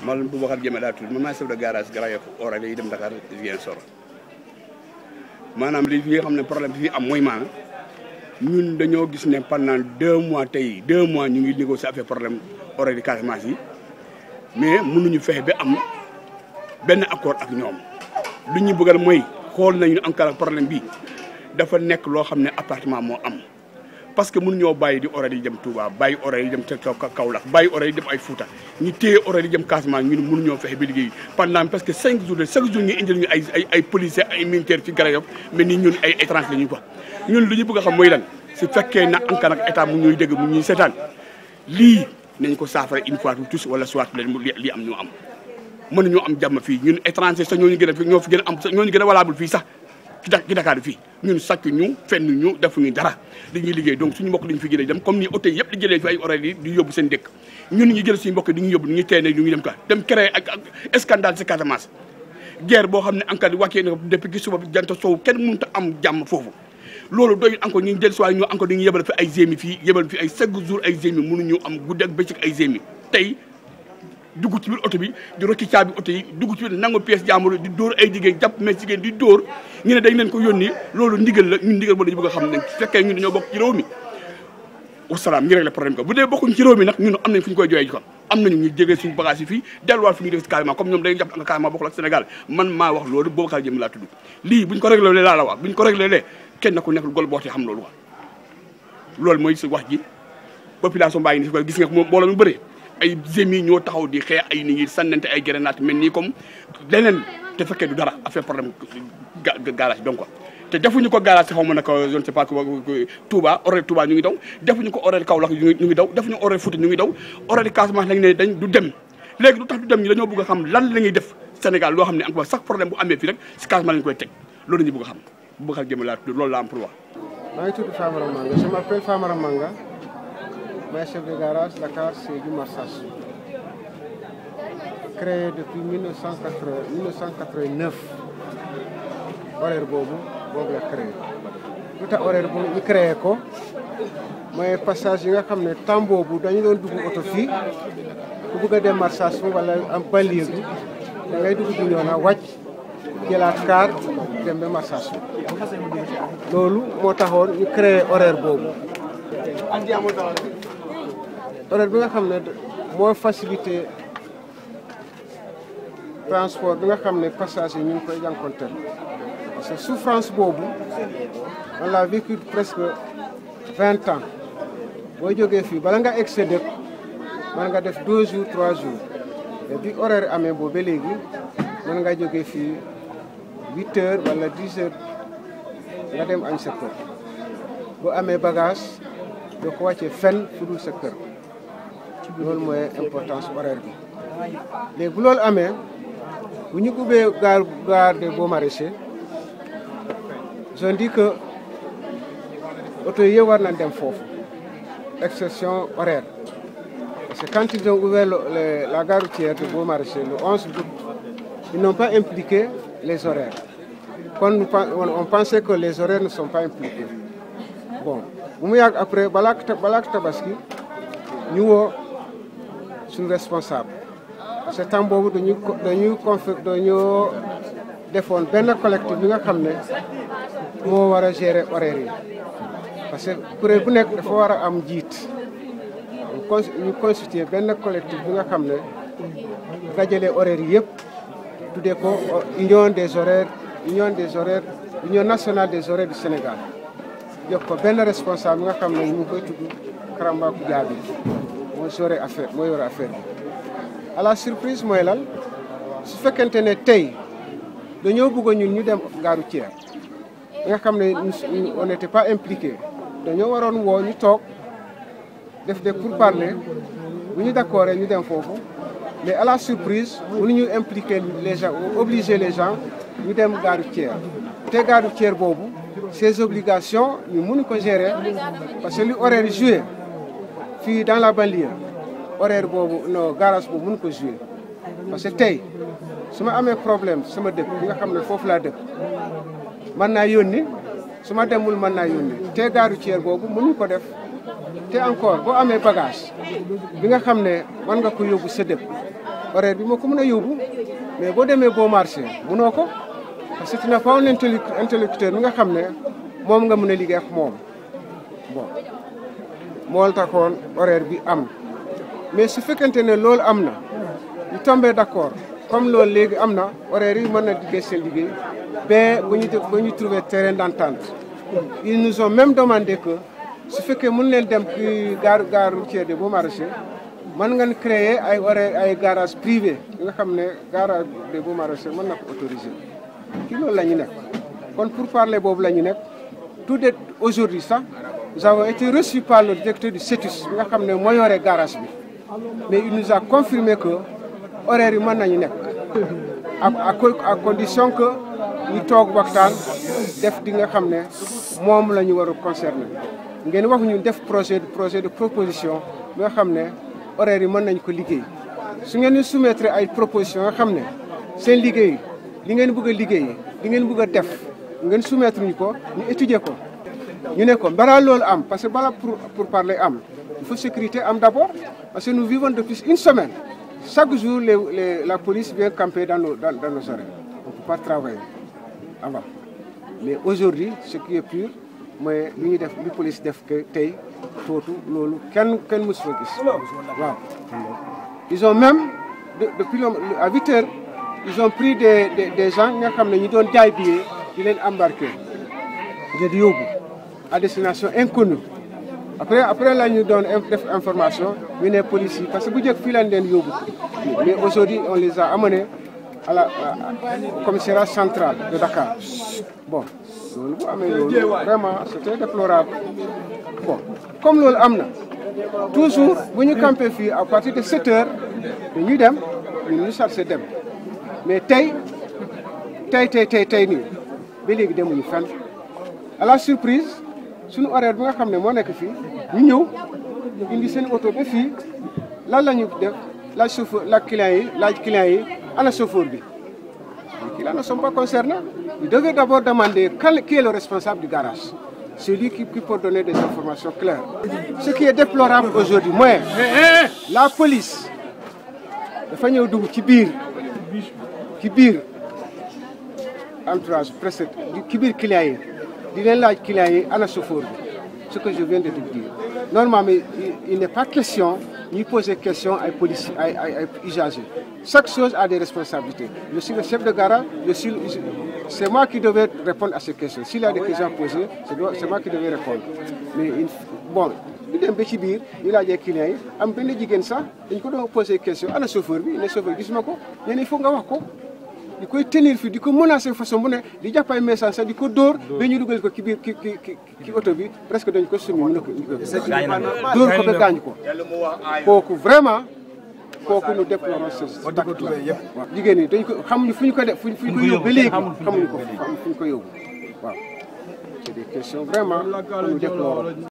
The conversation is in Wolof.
man Boubacar Diémé laa tudd man maa chef de garage Grand Yoff Orale yi dem Dakar Ziguinchor maanaam li nga xam ne problème bi fi am mooy maanaam ñun dañoo gis ne pendant 2 mois tey 2 mois ñu ngi négocier affaire problème Orale Casamance yi mais mënuñu fexe ba am benn accord ak ñoom lu ñu bëggal mooy xool nañu encore problème bi dafa nekk loo xam ne appartement moo am parce que mënuñoo bàyyi di Orale yi dem Touba bàyyi Orale yi dem Kaolack bàyyi Orale yi dem ay Fouta ñu téye Orale yi dem Casamance ñun mënuñoo fexe ba liggéey pendant presque 5 jours chaque jour ñu indil ñu ay policiers ay militaires ci Grand Yoff mais ni ñun ay étranger la ñu quoi ñun lu ñu bëgg a xam mooy lan su fekkee na ANCAR ak état mu ñuy dégg mu ñuy seetaan lii nañ ko saafara une fois tous wala soit li am ñu am mënuñoo am jàmm fii ñun étranger sax ñoo ñu gën a ñoo fi gën a am ñoo ñu gën a valable fii sax ci Dakar fii ñun sàcc ñu fenn ñu defuñu dara dañuy liggéey donc suñu mbokk dañu fi jëlee dem comme ni oto yëpp di jëlee fi ay Orale yi di yóbbu seen dëkk ñun ñu jël suñu mbokk di ñu yóbbu ñu teene ñu dem dem créé ak scandale ci Casamance guerre boo xam ne ANCAR wàccee na depuis gi suba jant soow kenn mënut a am jàmm foofu loolu doyul encore ñu jël si waaye ñu encore dañuy yebal fi ay gémi fii yebal fi ay 5 jours ay gémi mënuñu am guddi ak bëccëg ay gémi tey dugg ci biir oto bi di rocci caabi oto yi dugg ci biir nangu pièce jàmbur di dóor ay jigéen jàpp mais jigéen di dóor ñu ne dañ leen ko yónni loolu ndigal la ñun ndigal boo dañu bëgg a xam ne fekkee ñun dañoo bokk ci réew mi wasalaam ñu régler problème ko bu dee bokkuñ ci réew mi nag ñun am nañ fu ñu koy jooyee ji ko am nañu ñu jégee suñu bagage yi fii delluwaat fu ñuy def carrément comme ñoom dañuy jàpp nga carrément bokkul ak Sénégal man maa wax loolu Boubacar Diémé laa tudd lii buñ ko réglé laa la wax buñ ko réglé kenn ku nekkul gol booti xam loolu wax loolu mooy si wax ji population baa ngi ni gis nga mbooloo mu bëri ay gémi ñoo taxaw di xeex ay nit ñi sànnante ay grenade mel nii comme leneen te fekkee du dara affaire problème garage donc quoi te defuñu ko garage xaw ma nag je ne sais pas Touba Orale Touba ñu ngi daw defuñu ko Orale Kaolack ñu ngi daw defuñu Orale Fouta ñu ngi daw Orale Casamance lañ ne dañ du dem léegi lu tax du dem ñi dañoo bëgg a xam lan la ñuy def Sénégal loo xam ne encore chaque problème bu amee fii rek si Casamance lañ koy teg loolu la ñu bëgg a xam Boubacar Diémé laa tudd loolu laa am pour wax. maa ngi tudd Famara Manga je m'appelle Famara Manga maay chef de garage Dakar Sédhiou Marsassoum créé depuis 1989 horaire boobu la créé lu tax horaire boobu ñu créé ko mooy passage yi nga xam ne temps boobu dañu doon dugg oto fii ku bëgg a dem Marsassoum wala am banlieue bi da ngay dugg Bignona wàcc jëlaat car dem ba Marsassoum loolu moo taxoon ñu créé horaire boobu horaire bi nga xam ne moo facilité transport bi nga xam ne passagers yi ñu ngi koy jànkonteel parce que souffrance boobu on l'a vécu presque 20 ans boo jógee fii bala nga egg sa dëkk mën nga def 2 jours 3 jours mais bi horaire amee boobu ba léegi mën nga jógee fii 8 heures wala 10 heures nga dem añ sa kër boo amee bagage doo ko wàccee fenn fu dul sa kër loolu mooy importance horaire bi léegi bu loolu amee bu ñu ubbee gare des Baux Maraîchers je dis que oto yi war nañ dem foofu exception horaire parce que quand ils ont ouvert la gare routière de Baux Maraîchers le 11 août ils n'ont pas impliqué les horaires kon on pensait que les horaires ne sont pas impliqués bon bu mu yàgg après balaa tabaski ñu woo suñu responsable parce que temps boobu dañu defoon benn collectif bi nga xam ne moo war a gérer horaire yi parce que kuréel bu nekk dafa war a am jiit ñu constitué benn collectif bi nga xam ne dajale horaire yi yëpp tuddee ko union nationale des horaires du Sénégal jox ko benn responsable bi nga xam ne ñu ngi koy tudd Karamba Goudiaby mooy yore affaire bi à la surprise mooy lan su fekkente ne tey dañoo bëgg ñun ñu dem gare routière nga xam ne on n'était pas impliqué dañoo waroon woo ñu toog def des pourparlers bu ñu d'accord ñu dem foofu mais à la surprise mënuñu impliquer les gens obliger les gens ñu dem gare routière te gare routière boobu ces obligations ñu mënu ko gérer parce que li horaire joué fii dans la banlieue horaire boobu non garage boobu mënu ko joué parce que tey su ma amee problème sama dëkk bi nga xam ne foofu laa dëkk mën naa yónni su ma demul mën naa yónni te gare routière boobu mënuñu ko def te encore boo amee bagage bi nga xam ne mën nga ko yóbbu sa dëkk horaire bi moo ko mën a yóbbu mais boo demee boo marché mënoo ko parce que tu n'as pas un interlocuteur mi nga xam ne moom nga mën a liggéey ak moom bon moo taxoon horaire bi am mais su fekkente ne loolu am na ñu tombé d'accord comme loolu léegi am na horaire yi mën na liggéey seen liggéey ba ñu trouver terrain d'entente ils nous ont même demandé que su fekkee mën leen dem ci gare routière de Bon Maraîcher mën ngeen créer ay horaire ay garage privé yi nga xam ne garage de Bon Maraîcher mën na ko autoriser ci loolu la ñu nekk kon pour parler boobu la ñu nekk tout de aujourd'hui sax nous avons été reçus par le directeur du CETUS bi nga xam ne moo yore garage bi mais il nous a confirmé que horaire yi mën nañu nekk à condition que ñu toog waxtaan def di nga xam ne moom la ñu war a concerner ngeen wax ñu def projet de proposition bi nga xam ne horaire yi mën nañ ko liggéey su ngeen di soumettre ay proposition nga xam ne seen liggéey li ngeen bëgg a liggéey li ngeen bëgg a def ngeen soumettre ñu ko ñu étudier ko ñu ne ko balaa loolu am parce que balaa pour parler am il faut sécurité am d'abord parce que nous vivons depuis une semaine chaque jour la police vient camper dans nos horaires on peut pas travailler avant mais aujourd'hui ce qui est pur mooy li ñuy def li police def que tey tootu loolu kenn mësu fa gis waaw ils ont même depuis à 8 heures ils ont pris des gens nga xam ne ñu doon jaay billet di leen embarquer di yóbbu à destination inconnue après la ñu doon def information ñu ne police yi parce que bu njëkk fii lañ leen yóbbu mais aujourd'hui on les a amenés au commissariat central de Dakar bon loolu bu amee loolu vraiment c'était déplorable bon comme loolu am na toujours bu ñu campé fii à partir de 7 heures dañuy dem ñun ñu chargé dem mais tey nii ba léegi demuñu fenn à la surprise suñu horaire bi nga xam ne moo nekk fii ñu ñëw indi seen oto ba fii lan la ñu def laaj chauffeur laaj client yi ana chauffeur bi les clients ne sont pas concernés. Ils devaient d'abord demander qui est le responsable du garage. Celui qui peut donner des informations claires. Ce qui est déplorable aujourd'hui, moi, la police, dafa ñëw dugg ci biir entourage presque ci biir clients yi di leen laaj clients yi ana chauffeur bi ce que je viens de te dire. Normalement, il n'est pas question ni poser question à policiers, à usagers. Chaque chose a des responsabilités. Je suis le chef de garage, c'est moi qui devais répondre à ces questions. S'il y a des questions posées, c'est moi qui devais répondre. Mais bon, ñu dem ba ci biir ñu laajee clients yi am benn jigéen sax dañ ko doon poser question ana chauffeur bi ne chauffeur gisuma ko nee na il faut nga wax ko. di koy tenir fii di ko menacer façon bu ne di jàpp ay message sax di ko dóor ba ñu dugal ko ci biir ki oto bi presque dañ ko sumi ñu ko dóor ko ba gaañ ko kooku vraiment kooku ñu déplorons ce acte là waaw jigéen ñi dañ ko xamuñu fu ñu ko def fu ñu ko yóbbu ba léegi xamuñu ko fu ñu ko yóbbu waaw c'est des questions vraiment ñu déplorons